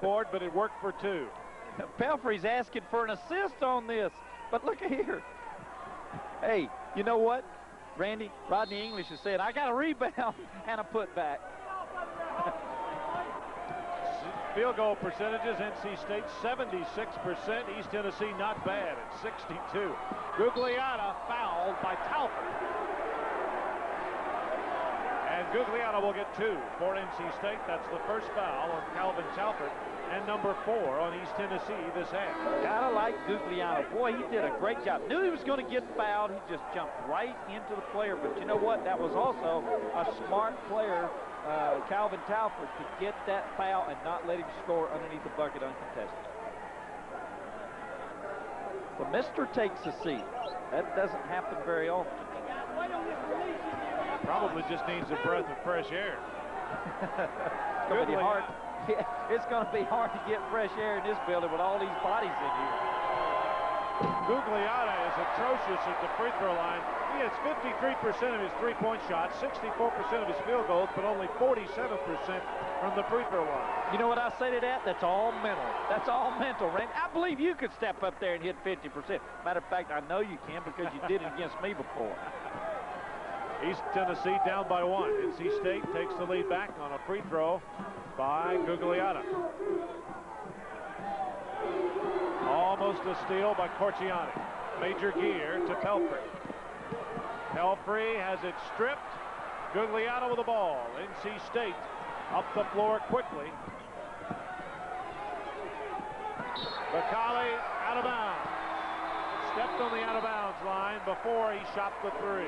board, but it worked for 2. Pelfrey's asking for an assist on this, but look here. Hey, you know what, Randy? Rodney English has said, I got a rebound and a putback. Field goal percentages, NC State 76%, East Tennessee not bad at 62. Gugliotta fouled by Talford. And Gugliotta will get 2 for NC State. That's the first foul on Calvin Talford and number 4 on East Tennessee this half. Gotta like Gugliotta. Boy, he did a great job. Knew he was going to get fouled. He just jumped right into the player. But you know what? That was also a smart player, Calvin Talford, to get that foul and not let him score underneath the bucket uncontested. The mister takes a seat. That doesn't happen very often. Probably just needs a breath of fresh air. It's going to be hard. Yeah, it's going to be hard to get fresh air in this building with all these bodies in here. Gugliotta is atrocious at the free throw line. He has 53% of his three-point shots, 64% of his field goals, but only 47% from the free throw line. You know what I say to that? That's all mental. That's all mental, Randy. I believe you could step up there and hit 50%. Matter of fact, I know you can because you did it against me before. East Tennessee down by 1. NC State takes the lead back on a free throw by Gugliotta. Almost a steal by Corciani. Major gear to Pelfrey. Pelfrey has it stripped. Gugliotta with the ball. NC State up the floor quickly. Bacali out of bounds. Stepped on the out of bounds line before he shot the 3.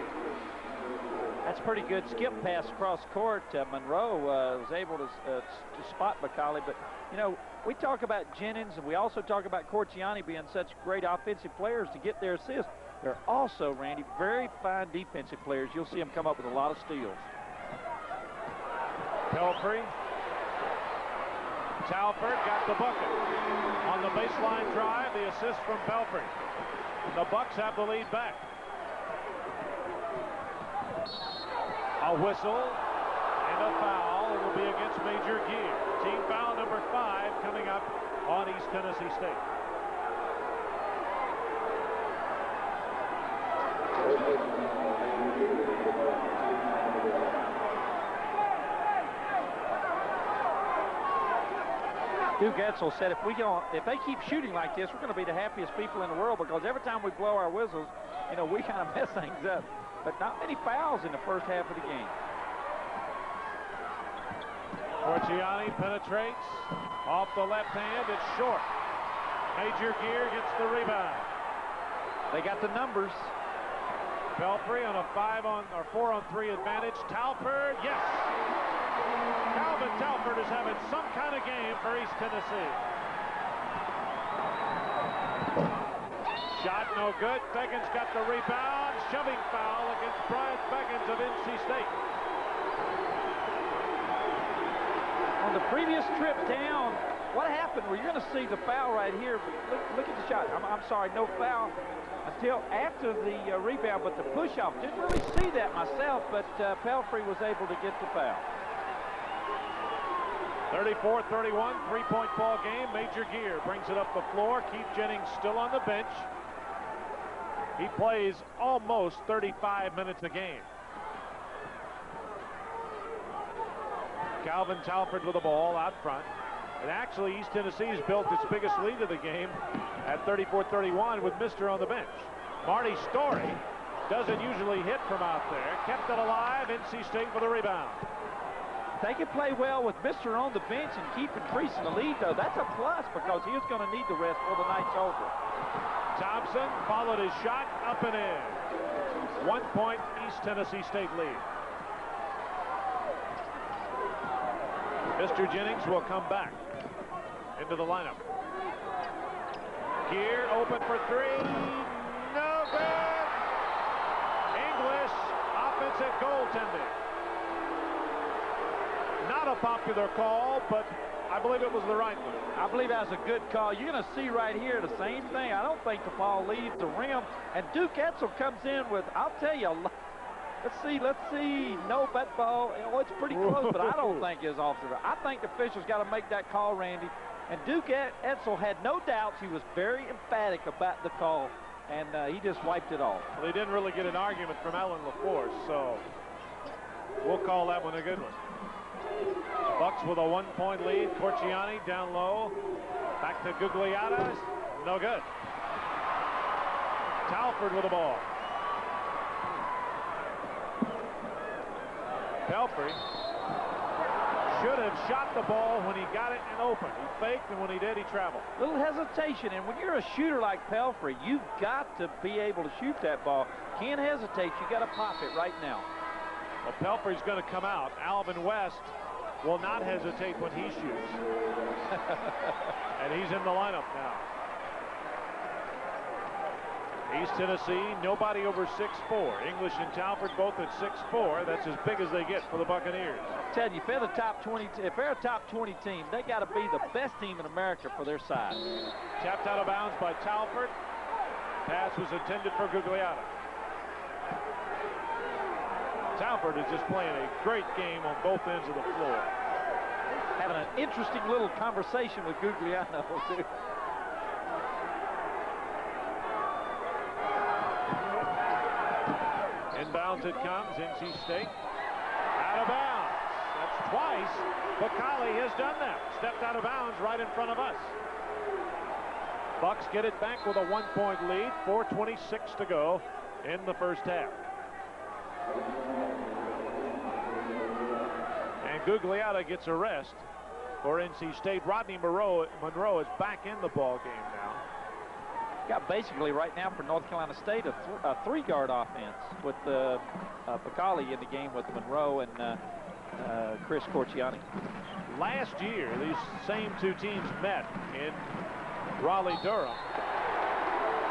That's pretty good skip pass across court. Monroe was able to spot Bacali, but you know, we talk about Jennings and we also talk about Corciani being such great offensive players to get their assists. They're also, Randy, very fine defensive players. You'll see them come up with a lot of steals. Pelfrey. Talford got the bucket. On the baseline drive, the assist from Pelfrey. The Bucs have the lead back. A whistle and a foul. It will be against Major Gear. Team foul number 5 coming up on East Tennessee State. Duke Edsel said if they keep shooting like this, we're going to be the happiest people in the world because every time we blow our whistles, you know, we kind of mess things up. But not many fouls in the first half of the game. Corciani penetrates off the left hand. It's short. Major Gear gets the rebound. They got the numbers. Pelfrey on a 4-on-3 advantage. Talford, yes. Calvin Talford is having some kind of game for East Tennessee. Shot no good. Beggins got the rebound. Shoving foul against Bryant Beggins of NC State. On the previous trip down, what happened? Well, you're going to see the foul right here. Look at the shot. I'm sorry, no foul until after the rebound, but the push-off. Didn't really see that myself, but Pelfrey was able to get the foul. 34-31, three-point ball game. Major Gear brings it up the floor. Keith Jennings still on the bench. He plays almost 35 minutes a game. Calvin Talford with the ball out front. And actually, East Tennessee's built its biggest lead of the game at 34-31 with Mister on the bench. Marty Story doesn't usually hit from out there. Kept it alive. NC State with a rebound. They can play well with Mister on the bench and keep increasing the lead, though. That's a plus because he is going to need the rest for the night's over. Thompson followed his shot up and in. 1 point East Tennessee State lead. Mr. Jennings will come back into the lineup. Gear open for 3. No good. English offensive goaltending. Not a popular call, but I believe it was the right one. I believe that was a good call. You're going to see right here the same thing. I don't think the ball leaves the rim. And Duke Edsel comes in with, I'll tell you, let's see. No, that ball, you know, it's pretty close, but I don't think it's off the rim. I think the officials got to make that call, Randy. And Duke Edsel had no doubts. He was very emphatic about the call, and he just wiped it off. Well, he didn't really get an argument from Alan LaForce, so we'll call that one a good one. Bucs with a 1-point lead. Corciani down low. Back to Gugliotta. No good. Talford with the ball. Pelfrey should have shot the ball when he got it and open. He faked, and when he did, he traveled. Little hesitation, and when you're a shooter like Pelfrey, you've got to be able to shoot that ball. Can't hesitate. You got to pop it right now. Well, Pelfrey's going to come out. Alvin West will not hesitate when he shoots. And he's in the lineup now. East Tennessee, nobody over 6'4". English and Talford both at 6'4". That's as big as they get for the Buccaneers. I tell you, if they're the top 20, if they're a top 20 team, they got to be the best team in America for their size. Tapped out of bounds by Talford. Pass was intended for Gugliotta. Talford is just playing a great game on both ends of the floor. Having an interesting little conversation with Gugliotta, too. Inbounds it comes. NC State out of bounds. That's twice Bacali has done that. Stepped out of bounds right in front of us. Bucs get it back with a 1-point lead. 4:26 to go in the first half. And Gugliotta gets a rest for NC State. Rodney Monroe is back in the ball game now. Got basically right now for North Carolina State a three-guard offense with Bacali in the game with Monroe and Chris Corciani. Last year, these same two teams met in Raleigh-Durham.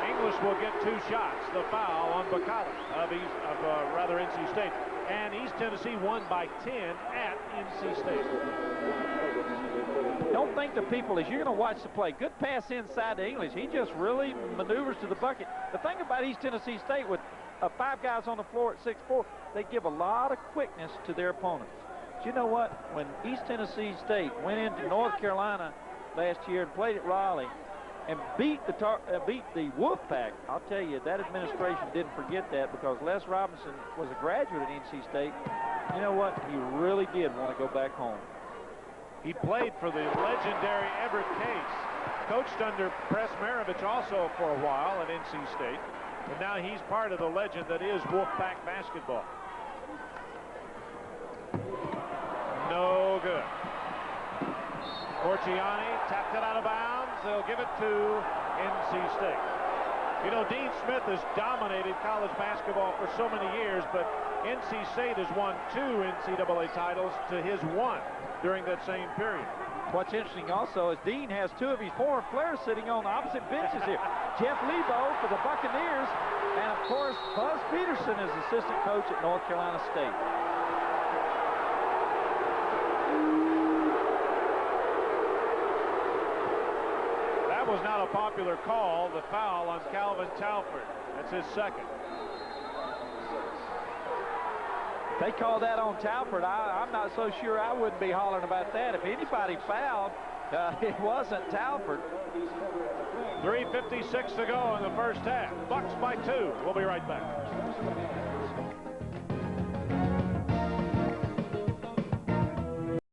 English will get 2 shots. The foul on Bacali of NC State. And East Tennessee won by 10 at NC State. Don't think the people, as you're going to watch the play, good pass inside to English. He just really maneuvers to the bucket. The thing about East Tennessee State with 5 guys on the floor at 6'4", they give a lot of quickness to their opponents. But you know what? When East Tennessee State went into North Carolina last year and played at Raleigh and beat the Wolfpack, I'll tell you, that administration didn't forget that, because Les Robinson was a graduate at NC State. You know what? He really did want to go back home. He played for the legendary Everett Case. Coached under Press Maravich also for a while at NC State. And now he's part of the legend that is Wolfpack basketball. No good. Corciani tapped it out of bounds. They'll give it to NC State. You know, Dean Smith has dominated college basketball for so many years, but NC State has won 2 NCAA titles to his 1 during that same period. What's interesting also is Dean has 2 of his former players sitting on opposite benches here. Jeff Lebo for the Buccaneers, and of course Buzz Peterson is assistant coach at North Carolina State. That was not a popular call, the foul on Calvin Talford. That's his second. If they called that on Talford, I'm not so sure I wouldn't be hollering about that. If anybody fouled, it wasn't Talford. 3:56 to go in the first half. Bucs by 2. We'll be right back.